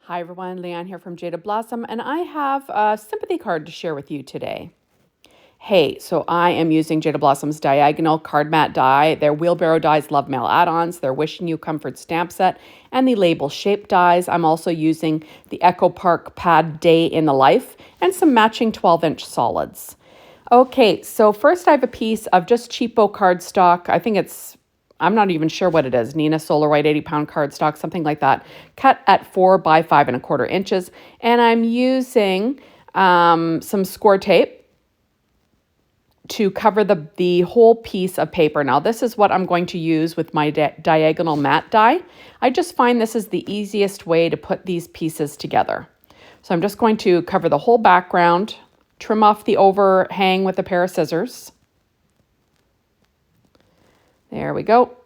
Hi everyone, Leanne here from Jaded Blossom, and I have a sympathy card to share with you today. Hey, so I am using Jaded Blossom's diagonal card mat die, their Wheelbarrow dies, Love Mail Add Ons, their Wishing You Comfort stamp set, and the label shape dies. I'm also using the Echo Park pad Day in the Life and some matching 12-inch solids. Okay, so first I have a piece of just cheapo cardstock. I'm not even sure what it is. Nina Solar White 80-pound cardstock, something like that. Cut at 4 by 5¼ inches. And I'm using some score tape to cover the whole piece of paper. Now, this is what I'm going to use with my diagonal mat die. I just find this is the easiest way to put these pieces together. So I'm just going to cover the whole background, trim off the overhang with a pair of scissors. There we go.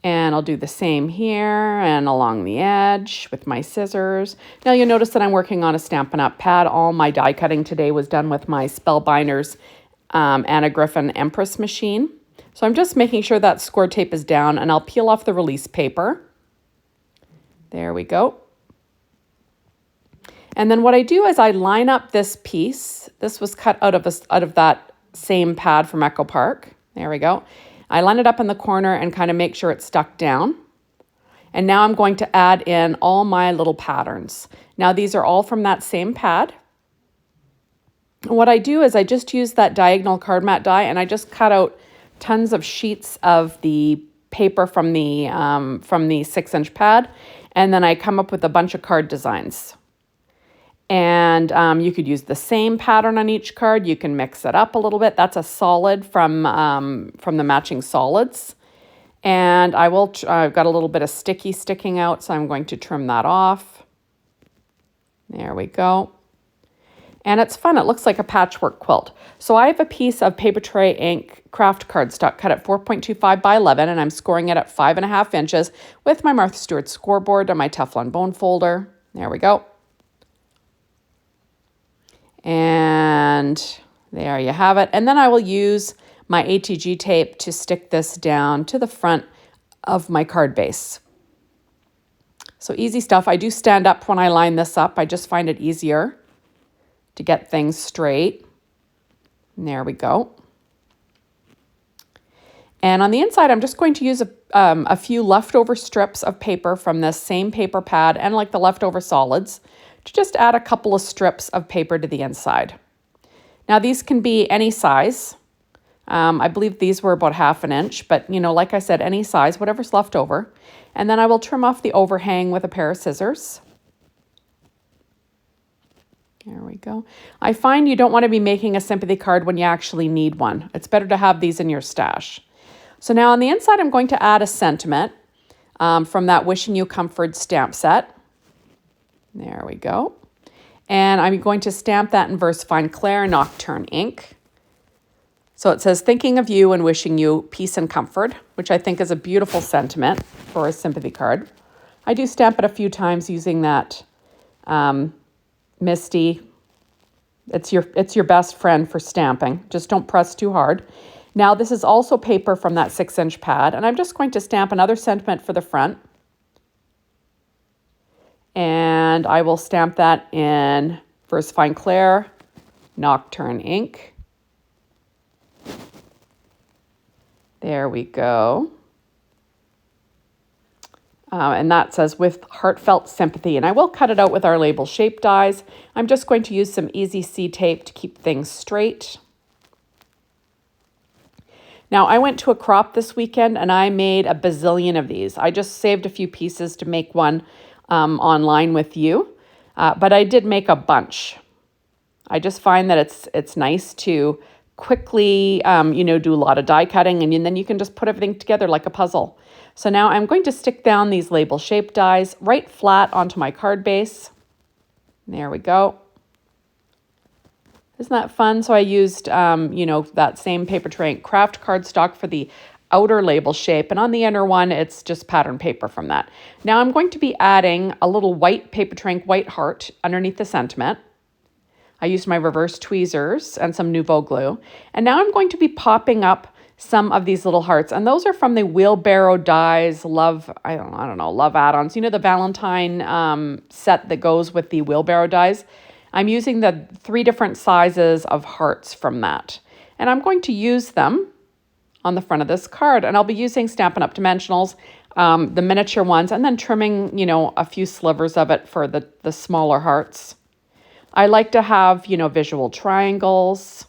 And I'll do the same here and along the edge with my scissors. Now you'll notice that I'm working on a Stampin' Up! Pad. All my die cutting today was done with my Spellbinders Anna Griffin Empress machine. So I'm just making sure that score tape is down, and I'll peel off the release paper. There we go. And then what I do is I line up this piece. This was cut out of that same pad from Echo Park. There we go. I line it up in the corner and kind of make sure it's stuck down. And now I'm going to add in all my little patterns. Now these are all from that same pad. And what I do is I just use that diagonal card mat die, and I just cut out tons of sheets of the paper from the 6-inch pad. And then I come up with a bunch of card designs. And you could use the same pattern on each card. You can mix it up a little bit. That's a solid from the matching solids. And I've got a little bit of sticky sticking out, so I'm going to trim that off. There we go. And it's fun. It looks like a patchwork quilt. So I have a piece of paper tray ink craft cardstock cut at 4.25 by 11, and I'm scoring it at 5½ inches with my Martha Stewart scoreboard and my Teflon bone folder. There we go. And there you have it. And then I will use my ATG tape to stick this down to the front of my card base. So easy stuff. I do stand up when I line this up. I just find it easier to get things straight. And there we go. And on the inside, I'm just going to use a few leftover strips of paper from this same paper pad and like the leftover solids to just add a couple of strips of paper to the inside. Now these can be any size. I believe these were about 1/2 inch, but like I said, any size, whatever's left over. And then I will trim off the overhang with a pair of scissors. There we go. I find you don't want to be making a sympathy card when you actually need one. It's better to have these in your stash. So now on the inside, I'm going to add a sentiment from that Wishing You Comfort stamp set. There we go. And I'm going to stamp that in Versafine Claire Nocturne ink. So it says, thinking of you and wishing you peace and comfort, which I think is a beautiful sentiment for a sympathy card. I do stamp it a few times using that Misty. It's your best friend for stamping. Just don't press too hard. Now this is also paper from that 6-inch pad, and I'm just going to stamp another sentiment for the front. And I will stamp that in Versafine Claire Nocturne ink. There we go. And that says with Heartfelt Sympathy. And I will cut it out with our label shape dies. I'm just going to use some Easy C tape to keep things straight. Now I went to a crop this weekend and I made a bazillion of these. I just saved a few pieces to make one online with you, but I did make a bunch. I just find that it's nice to quickly, do a lot of die cutting, and then you can just put everything together like a puzzle. So now I'm going to stick down these label shape dies right flat onto my card base. There we go. Isn't that fun? So I used, that same paper tray ink craft cardstock for the outer label shape, and on the inner one, it's just pattern paper from that. Now I'm going to be adding a little white paper tray ink white heart underneath the sentiment. I used my reverse tweezers and some Nouveau glue, and now I'm going to be popping up some of these little hearts. And those are from the Wheelbarrow Dies Love, I don't know, Love Add-ons. You know, the Valentine set that goes with the Wheelbarrow Dies. I'm using the 3 different sizes of hearts from that. And I'm going to use them on the front of this card. And I'll be using Stampin' Up! Dimensionals, the miniature ones, and then trimming, you know, a few slivers of it for the smaller hearts. I like to have, you know, visual triangles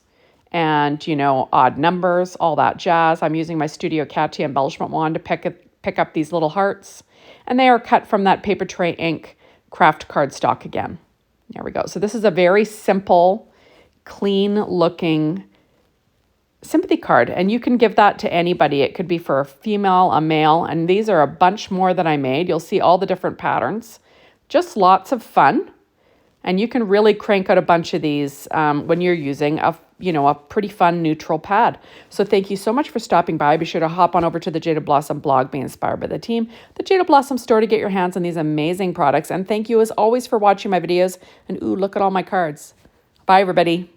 and, you know, odd numbers, all that jazz. I'm using my Studio Katia embellishment wand to pick up these little hearts. And they are cut from that Paper Tray Ink craft cardstock again. There we go. So this is a very simple, clean looking sympathy card. And you can give that to anybody. It could be for a female, a male. And these are a bunch more that I made. You'll see all the different patterns. Just lots of fun. And you can really crank out a bunch of these when you're using a pretty fun neutral pad. So thank you so much for stopping by. Be sure to hop on over to the Jaded Blossom blog, Be Inspired by the Team, the Jaded Blossom store to get your hands on these amazing products. And thank you as always for watching my videos. And ooh, look at all my cards. Bye, everybody.